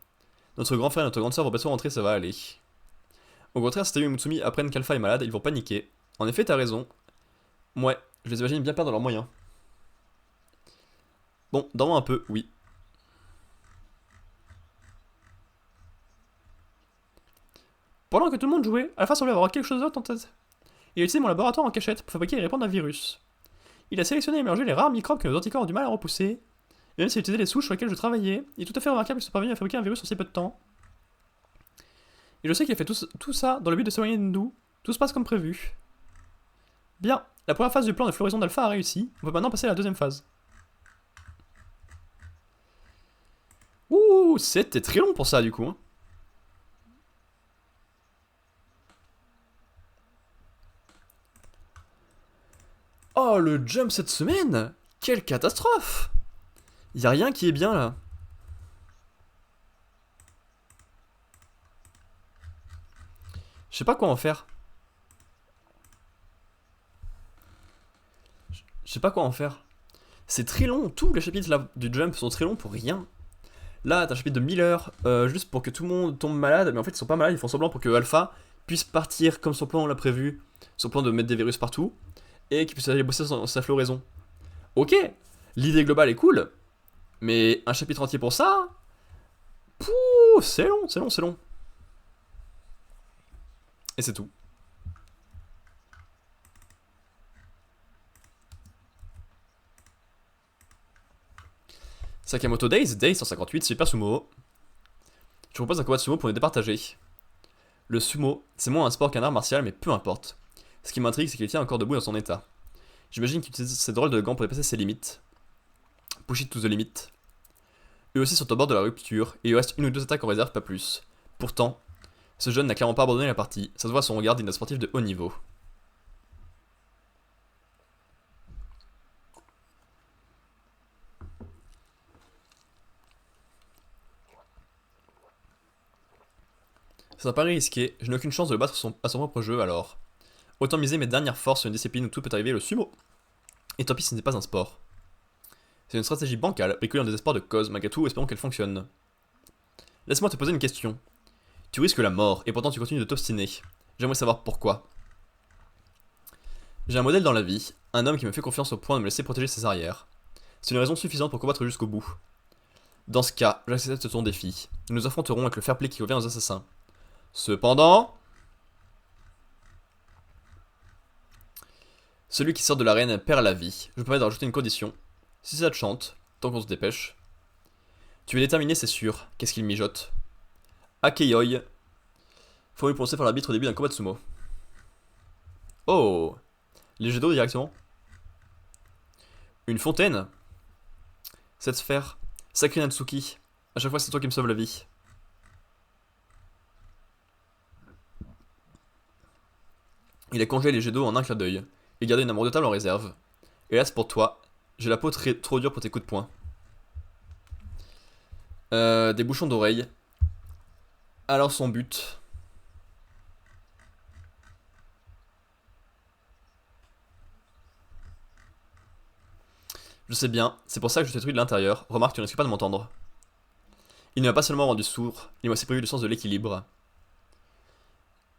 Notre grand frère et notre grande soeur vont bientôt rentrer, ça va aller. Au contraire, si Tayo et Mutsumi apprennent qu'Alpha est malade, ils vont paniquer. En effet, t'as raison. Ouais, je les imagine bien perdre leurs moyens. Bon, dors-moi un peu, oui. Pendant que tout le monde jouait, Alpha semblait avoir quelque chose d'autre en tête. Il a utilisé mon laboratoire en cachette pour fabriquer et répandre un virus. Il a sélectionné et mélangé les rares microbes que nos anticorps ont du mal à repousser. Et même s'il a utilisé les souches sur lesquelles je travaillais, il est tout à fait remarquable qu'il soit parvenu à fabriquer un virus en si peu de temps. Et je sais qu'il a fait tout ça dans le but de s'éloigner de nous. Tout se passe comme prévu. Bien, la première phase du plan de floraison d'Alpha a réussi. On peut maintenant passer à la deuxième phase. Ouh, c'était très long pour ça du coup. Hein. Oh, le jump cette semaine! Quelle catastrophe! Y a rien qui est bien là. Je sais pas quoi en faire. Je sais pas quoi en faire. C'est très long, tous les chapitres là, du jump sont très longs pour rien. Là, t'as un chapitre de 1000 heures, juste pour que tout le monde tombe malade, mais en fait ils sont pas malades, ils font semblant pour que Alpha puisse partir comme son plan l'a prévu, son plan de mettre des virus partout, et qu'il puisse aller bosser sa floraison. Ok, l'idée globale est cool, mais un chapitre entier pour ça? Pouh, c'est long, c'est long, c'est long. Et c'est tout. Sakamoto Days, Day 158, Super Sumo. Je propose un combat de sumo pour les départager. Le sumo, c'est moins un sport qu'un art martial, mais peu importe. Ce qui m'intrigue, c'est qu'il tient encore debout dans son état. J'imagine qu'il utilise ces drôles de gants pour dépasser ses limites. Push it to the limit. Eux aussi sont au bord de la rupture, et il lui reste une ou deux attaques en réserve, pas plus. Pourtant, ce jeune n'a clairement pas abandonné la partie, ça se voit à son regard d'un sportif de haut niveau. C'est un pari risqué, je n'ai aucune chance de le battre à son propre jeu alors. Autant miser mes dernières forces sur une discipline où tout peut arriver, le sumo. Et tant pis, ce n'est pas un sport. C'est une stratégie bancale, bricolée en désespoir de cause, malgré tout, espérons qu'elle fonctionne. Laisse-moi te poser une question. Tu risques la mort, et pourtant tu continues de t'obstiner. J'aimerais savoir pourquoi. J'ai un modèle dans la vie, un homme qui me fait confiance au point de me laisser protéger ses arrières. C'est une raison suffisante pour combattre jusqu'au bout. Dans ce cas, j'accepte ton défi. Nous nous affronterons avec le fair play qui revient aux assassins. Cependant... Celui qui sort de l'arène perd la vie. Je me permets de rajouter une condition. Si ça te chante, tant qu'on se dépêche. Tu es déterminé, c'est sûr. Qu'est-ce qu'il mijote? Akeyoi. Faut lui prononcer par l'arbitre au début d'un combat de sumo. Oh! Les jets d'eau directement? Une fontaine? Cette sphère. Sacré Natsuki. À chaque fois, c'est toi qui me sauve la vie. Il a congelé les jets d'eau en un clin d'œil. Et gardé une amour de table en réserve. Hélas pour toi, j'ai la peau trop dure pour tes coups de poing. Des bouchons d'oreille. Alors son but. Je sais bien, c'est pour ça que je te détruis de l'intérieur. Remarque, tu ne risques pas de m'entendre. Il ne m'a pas seulement rendu sourd, il m'a aussi privé du sens de l'équilibre.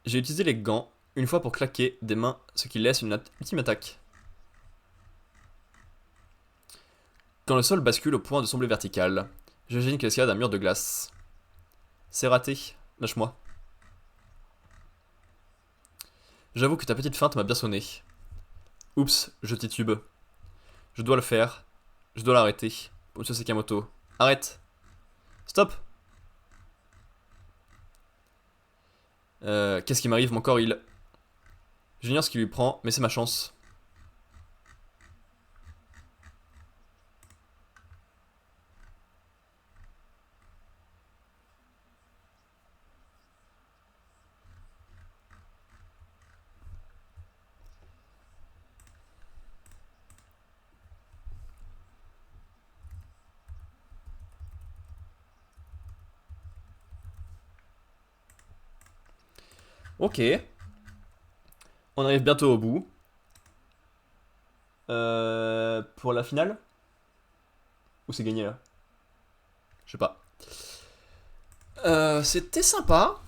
J'ai utilisé les gants une fois pour claquer des mains, ce qui laisse une ultime attaque. Quand le sol bascule au point de sembler vertical, j'imagine qu'il escalade un mur de glace. C'est raté, lâche-moi. J'avoue que ta petite feinte m'a bien sonné. Oups, je titube. Je dois le faire. Je dois l'arrêter. Monsieur Sakamoto. Arrête. Stop. Qu'est-ce qui m'arrive? Mon corps, il... J'ignore ce qui lui prend, mais c'est ma chance. Ok. On arrive bientôt au bout. Pour la finale? Ou c'est gagné là? Je sais pas. C'était sympa.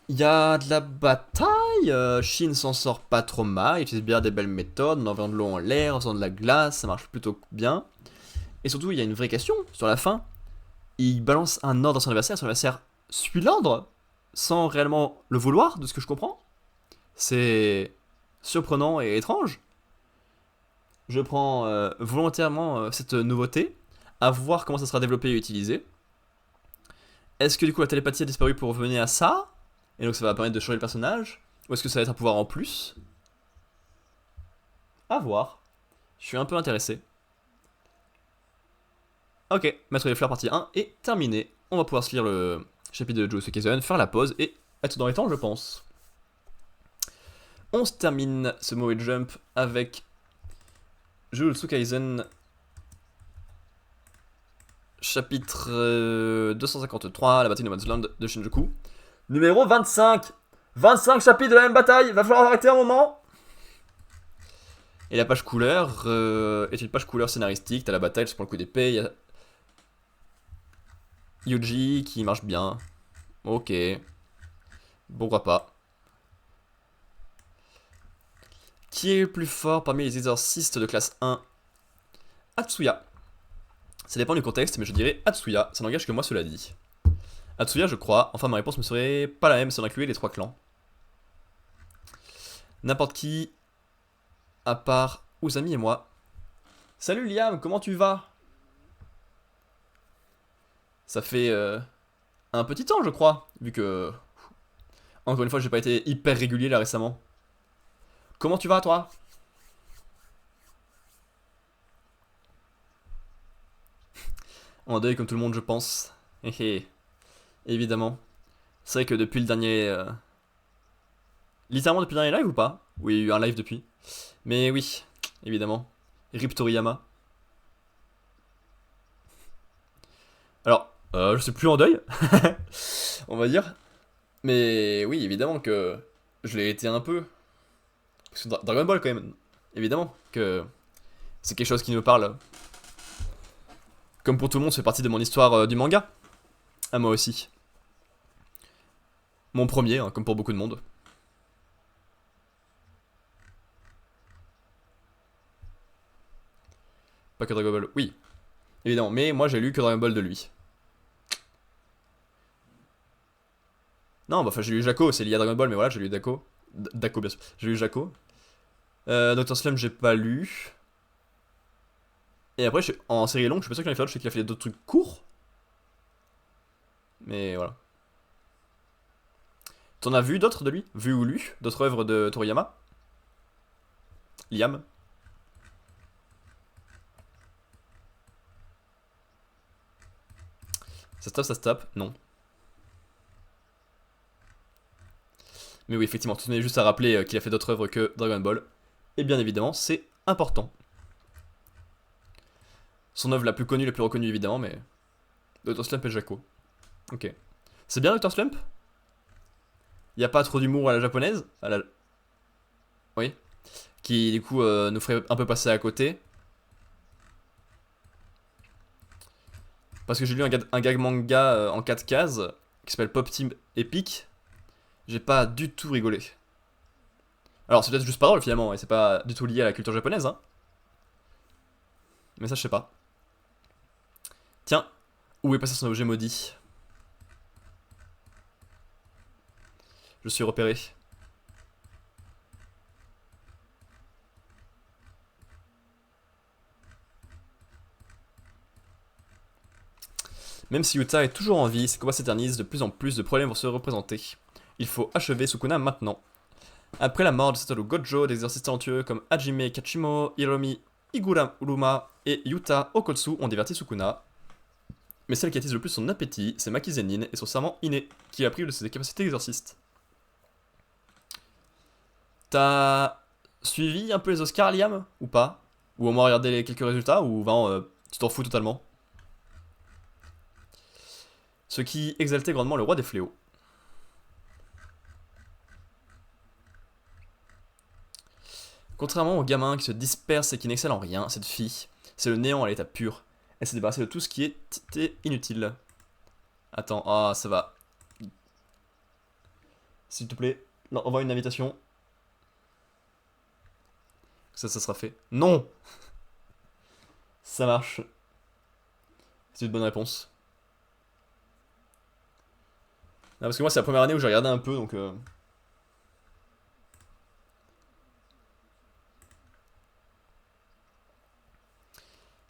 Il y a de la bataille. Shin s'en sort pas trop mal. Il utilise bien des belles méthodes. On envoie de l'eau en l'air, on sent de la glace. Ça marche plutôt bien. Et surtout, il y a une vraie question sur la fin. Il balance un ordre à son adversaire suit l'ordre sans réellement le vouloir, de ce que je comprends. C'est surprenant et étrange. Je prends volontairement cette nouveauté, à voir comment ça sera développé et utilisé. Est-ce que du coup la télépathie a disparu pour revenir à ça? Et donc ça va permettre de changer le personnage? Ou est-ce que ça va être un pouvoir en plus? À voir. Je suis un peu intéressé. Ok, Maître des Fleurs partie 1 est terminé. On va pouvoir se lire le chapitre de Jujutsu Kaisen, faire la pause et être dans les temps, je pense. On se termine ce Moe Jump avec Jujutsu Kaisen chapitre 253, la bataille de No Man's Land de Shinjuku. Numéro 25. 25 chapitres de la même bataille, va falloir arrêter un moment. Et la page couleur est une page couleur scénaristique. T'as la bataille, je prends le coup d'épée, il y a Yuji qui marche bien. Ok. Pourquoi pas. Qui est le plus fort parmi les exorcistes de classe 1? Atsuya. Ça dépend du contexte, mais je dirais Atsuya, ça n'engage que moi cela dit. Atsuya, je crois. Enfin, ma réponse ne serait pas la même si on incluait les 3 clans. N'importe qui, à part Usami et moi. Salut Liam, comment tu vas? Ça fait un petit temps, je crois, vu que... Encore une fois, j'ai pas été hyper régulier là récemment. Comment tu vas, toi? En deuil comme tout le monde, je pense. Hé évidemment. C'est vrai que depuis le dernier... Littéralement depuis le dernier live ou pas? Oui, il y a eu un live depuis. Mais oui, évidemment. Rip Toriyama. Alors, je suis plus en deuil. On va dire. Mais oui, évidemment que je l'ai été un peu. Parce que Dragon Ball, quand même, évidemment que c'est quelque chose qui me parle. Comme pour tout le monde, ça fait partie de mon histoire du manga. À moi aussi. Mon premier, hein, comme pour beaucoup de monde. Pas que Dragon Ball, oui, évidemment. Mais moi, j'ai lu que Dragon Ball de lui. Non, bah, enfin, j'ai lu Jaco, c'est lié à Dragon Ball, mais voilà, j'ai lu Dako. Dako, bien sûr. J'ai lu Jaco. Dr. Slum, j'ai pas lu. Et après, en série longue, je suis pas sûr qu'il en ait fait d'autres, je sais qu'il a fait d'autres trucs courts. Mais voilà. T'en as vu d'autres de lui? Vu ou lu? D'autres œuvres de Toriyama? Liam? Ça se tape, non. Mais oui, effectivement, tu tenais juste à rappeler qu'il a fait d'autres œuvres que Dragon Ball. Et bien évidemment, c'est important. Son œuvre la plus connue, la plus reconnue évidemment, mais... Dr. Slump et Jaco. Ok. C'est bien Dr. Slump? Y a pas trop d'humour à la japonaise? Oui. Qui du coup nous ferait un peu passer à côté. Parce que j'ai lu un gag manga en 4 cases qui s'appelle Pop Team Epic. J'ai pas du tout rigolé. Alors c'est peut-être juste pas drôle finalement, et c'est pas du tout lié à la culture japonaise, hein. Mais ça je sais pas. Tiens, où est passé son objet maudit? Je suis repéré. Même si Yuta est toujours en vie, ses combats s'éternisent, de plus en plus de problèmes vont se représenter. Il faut achever Sukuna maintenant. Après la mort de Satoru Gojo, des exorcistes talentueux comme Hajime Kachimo, Hiromi Uruma et Yuta Okotsu ont diverti Sukuna. Mais celle qui attise le plus son appétit, c'est Maki Zenin et son serment inné, qui a pris de ses capacités d'exorciste. T'as suivi un peu les Oscars, Liam? Ou pas? Ou au moins regardé les quelques résultats? Ou vraiment, tu t'en fous totalement? Ce qui exaltait grandement le roi des fléaux. Contrairement au gamin qui se disperse et qui n'excelle en rien, cette fille, c'est le néant à l'état pur. Elle s'est débarrassée de tout ce qui était inutile. Attends, ah, ça va. S'il te plaît, envoie une invitation. Ça sera fait. Non. Ça marche. C'est une bonne réponse. Non, parce que moi, c'est la première année où j'ai regardé un peu, donc...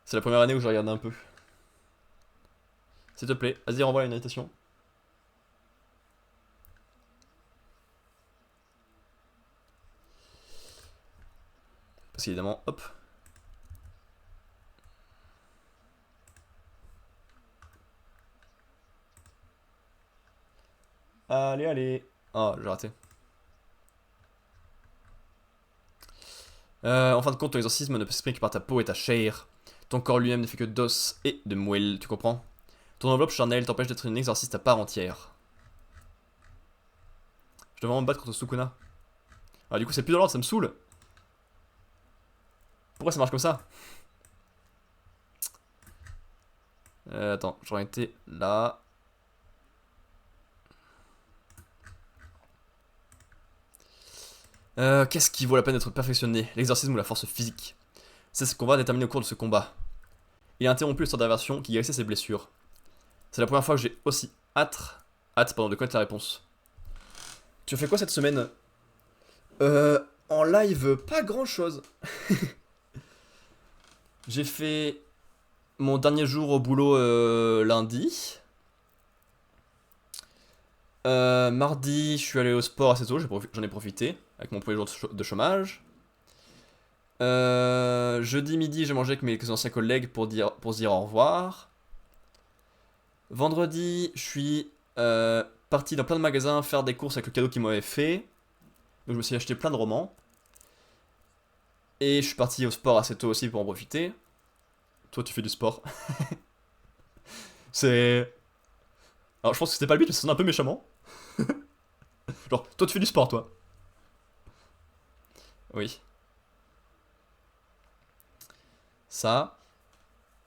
C'est la première année où j'ai regardé un peu. S'il te plaît, vas-y, renvoie une invitation. Parce qu'évidemment, hop. Allez, allez. Ah, j'ai raté. En fin de compte, ton exorcisme ne peut s'exprimer que par ta peau et ta chair. Ton corps lui-même ne fait que d'os et de moelle, tu comprends? Ton enveloppe charnelle t'empêche d'être une exorciste à part entière. Je dois vraiment me battre contre Sukuna. Ah, du coup, c'est plus dans l'ordre, ça me saoule. Pourquoi ça marche comme ça? Attends, j'aurais été là. Qu'est-ce qui vaut la peine d'être perfectionné? L'exorcisme ou la force physique? C'est ce qu'on va déterminer au cours de ce combat. Il a interrompu le sort d'inversion qui guérissait ses blessures. C'est la première fois que j'ai aussi hâte de connaître la réponse. Tu as fait quoi cette semaine? En live, pas grand chose. J'ai fait mon dernier jour au boulot lundi. Mardi, je suis allé au sport assez tôt, j'en ai profité avec mon premier jour de chômage. Jeudi midi, j'ai mangé avec mes anciens collègues pour se dire au revoir. Vendredi, je suis parti dans plein de magasins faire des courses avec le cadeau qu'ils m'avaient fait. Donc je me suis acheté plein de romans. Et je suis parti au sport assez tôt aussi pour en profiter. Toi, tu fais du sport. C'est... Alors je pense que c'était pas le but, mais ça sonne un peu méchamment. Genre, toi tu fais du sport, toi. Oui. Ça.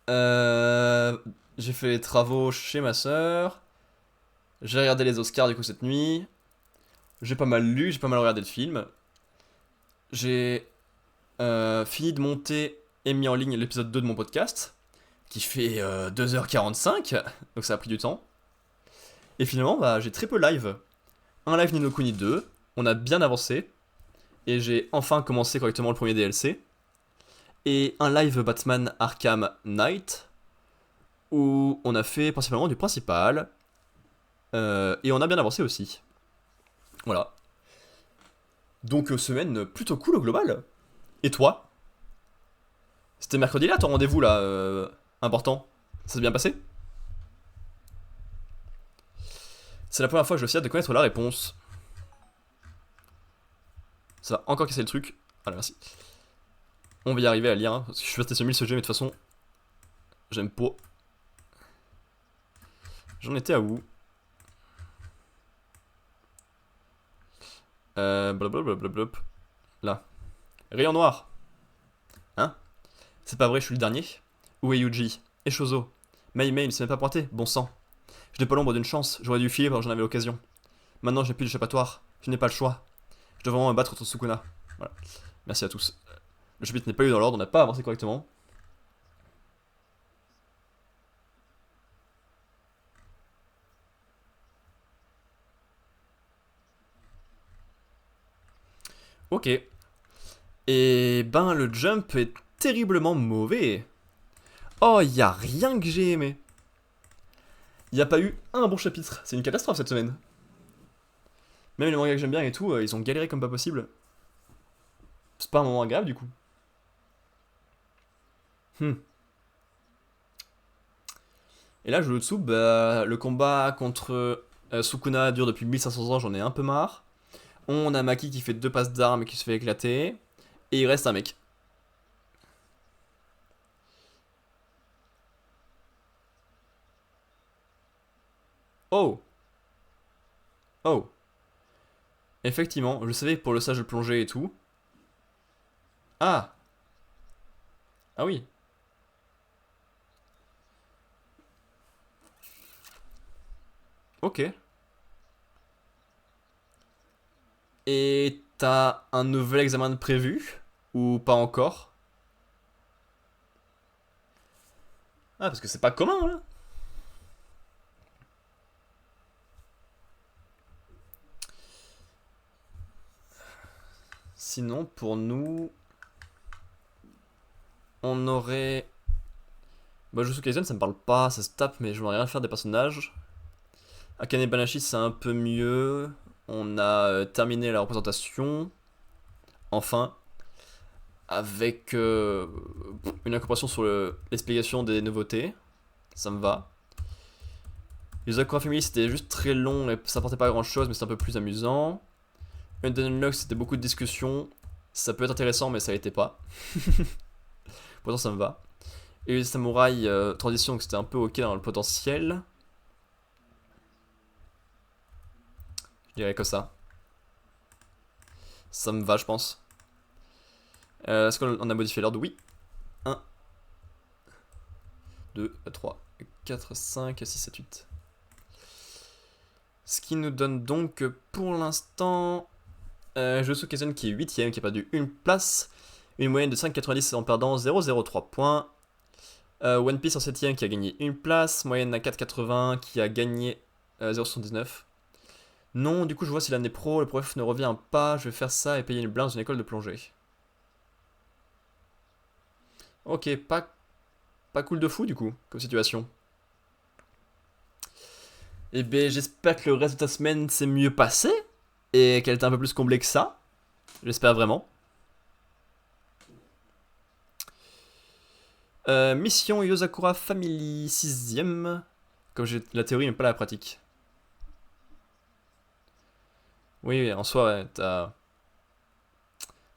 J'ai fait les travaux chez ma soeur. J'ai regardé les Oscars du coup cette nuit. J'ai pas mal lu, j'ai pas mal regardé le film. J'ai fini de monter et mis en ligne l'épisode 2 de mon podcast, qui fait 2h45, donc ça a pris du temps. Et finalement, bah, j'ai très peu live. Un live Ni no Kuni 2, on a bien avancé, et j'ai enfin commencé correctement le premier DLC. Et un live Batman Arkham Knight, où on a fait principalement du principal, et on a bien avancé aussi. Voilà. Donc semaine plutôt cool au global. Et toi? C'était mercredi là ton rendez-vous là, important? Ça s'est bien passé? C'est la première fois que je suis de connaître la réponse. Ça va encore casser le truc. Voilà, merci. On va y arriver à lire, hein, parce que je suis resté sur 1000 ce jeu, mais de toute façon, j'aime pas. J'en étais à où? Blablabla. Là. Rayon noir. Hein? C'est pas vrai, je suis le dernier? Où est Yuji? Et Shozo? Mei Mei ne s'est même pas pointé, bon sang. Je n'ai pas l'ombre d'une chance, j'aurais dû filer quand j'en avais l'occasion. Maintenant, je n'ai plus d'échappatoire, je n'ai pas le choix. Je dois vraiment me battre contre Sukuna. Voilà. Merci à tous. Le chapitre n'est pas eu dans l'ordre, on n'a pas avancé correctement. Ok. Et ben, le jump est terriblement mauvais. Oh, y a rien que j'ai aimé. Y a pas eu un bon chapitre. C'est une catastrophe cette semaine. Même les mangas que j'aime bien et tout, ils ont galéré comme pas possible. C'est pas un moment agréable du coup. Et là, Jujutsu, bah, le combat contre Sukuna dure depuis 1500 ans, j'en ai un peu marre. On a Maki qui fait 2 passes d'armes et qui se fait éclater. Et il reste un mec. Oh! Oh! Effectivement, je savais pour le sage de plongée et tout. Ah! Ah oui! Ok. Et t'as un nouvel examen de prévu? Ou pas encore? Ah, parce que c'est pas commun, là. Sinon, pour nous, on aurait... Bah, Jujutsu Kaisen, ça me parle pas, ça se tape, mais je voudrais rien faire des personnages. Akane Banashi, c'est un peu mieux. On a terminé la représentation. Enfin. Avec une incorporation sur l'explication des nouveautés. Ça me va. Les Aqua Family, c'était juste très long et ça apportait pas grand chose, mais c'est un peu plus amusant. Undead c'était beaucoup de discussions. Ça peut être intéressant, mais ça l'était pas. Pourtant, ça me va. Et les samouraïs transition, c'était un peu ok dans le potentiel. Je dirais que ça. Ça me va, je pense. Est-ce qu'on a modifié l'ordre? Oui. 1, 2, 3, 4, 5, 6, 7, 8. Ce qui nous donne donc pour l'instant Jujutsu Kaisen qui est 8ème, qui a perdu une place. Une moyenne de 5,90 en perdant 0,03 points. One Piece en 7ème qui a gagné une place. Moyenne à 4,80 qui a gagné 0,79. Non, du coup je vois si l'année pro, le prof ne revient pas. Je vais faire ça et payer une blinde dans une école de plongée. Ok, pas cool de fou du coup, comme situation. Et ben j'espère que le reste de ta semaine s'est mieux passé. Et qu'elle était un peu plus comblée que ça. J'espère vraiment. Mission Yozakura Family 6ème. Comme j'ai la théorie mais pas la pratique. Oui, en soi, ouais, t'as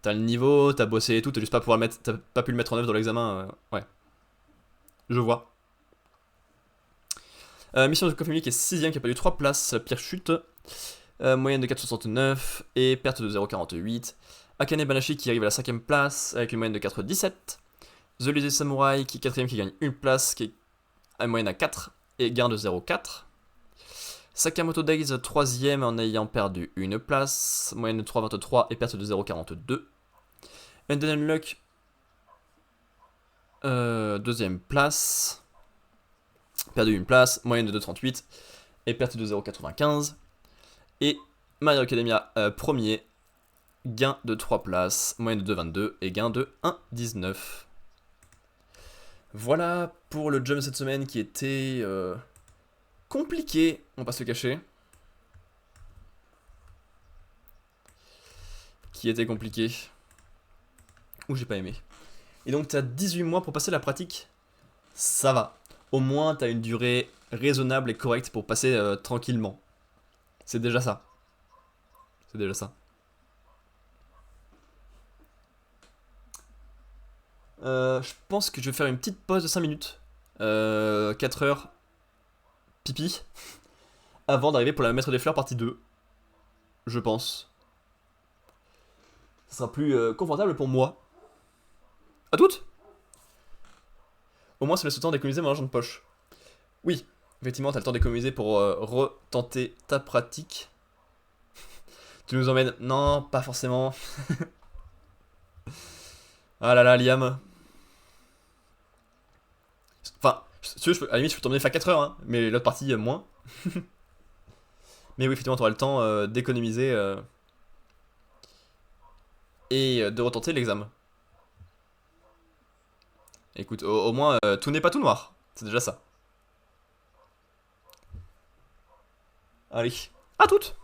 le niveau, t'as bossé et tout, t'as juste pas, t'as pas pu le mettre en œuvre dans l'examen. Ouais, je vois. Mission de Family qui est 6ème, qui a perdu 3 places, la pire chute. Moyenne de 4,69 et perte de 0,48. Akane Banashi qui arrive à la 5ème place avec une moyenne de 4,17. The Lazy Samurai qui est 4ème, qui gagne une place, qui est à moyenne à 4 et gain de 0,4. Sakamoto Days 3ème en ayant perdu une place, moyenne de 3,23 et perte de 0,42. Undead Luck 2ème place, perdu une place, moyenne de 2,38 et perte de 0,95. Et My Hero Academia premier, gain de 3 places, moyenne de 2,22 et gain de 1,19. Voilà pour le jump cette semaine qui était compliqué, on va pas se le cacher. Qui était compliqué. Ou j'ai pas aimé. Et donc t'as 18 mois pour passer la pratique. Ça va. Au moins t'as une durée raisonnable et correcte pour passer tranquillement. C'est déjà ça. C'est déjà ça. Je pense que je vais faire une petite pause de 5 minutes. 4 heures pipi. Avant d'arriver pour la maître des fleurs partie 2. Je pense. Ça sera plus confortable pour moi. À toutes. Au moins, ça me laisse le temps d'économiser mon argent de poche. Oui, effectivement, t'as le temps d'économiser pour retenter ta pratique. Tu nous emmènes. Non, pas forcément. Ah là là, Liam. Enfin, si tu veux, à la limite, je peux t'emmener faire 4 heures, hein, mais l'autre partie, moins. Mais oui, effectivement, t'auras le temps d'économiser et de retenter l'examen. Écoute, au moins, tout n'est pas tout noir. C'est déjà ça. Allez, à toutes!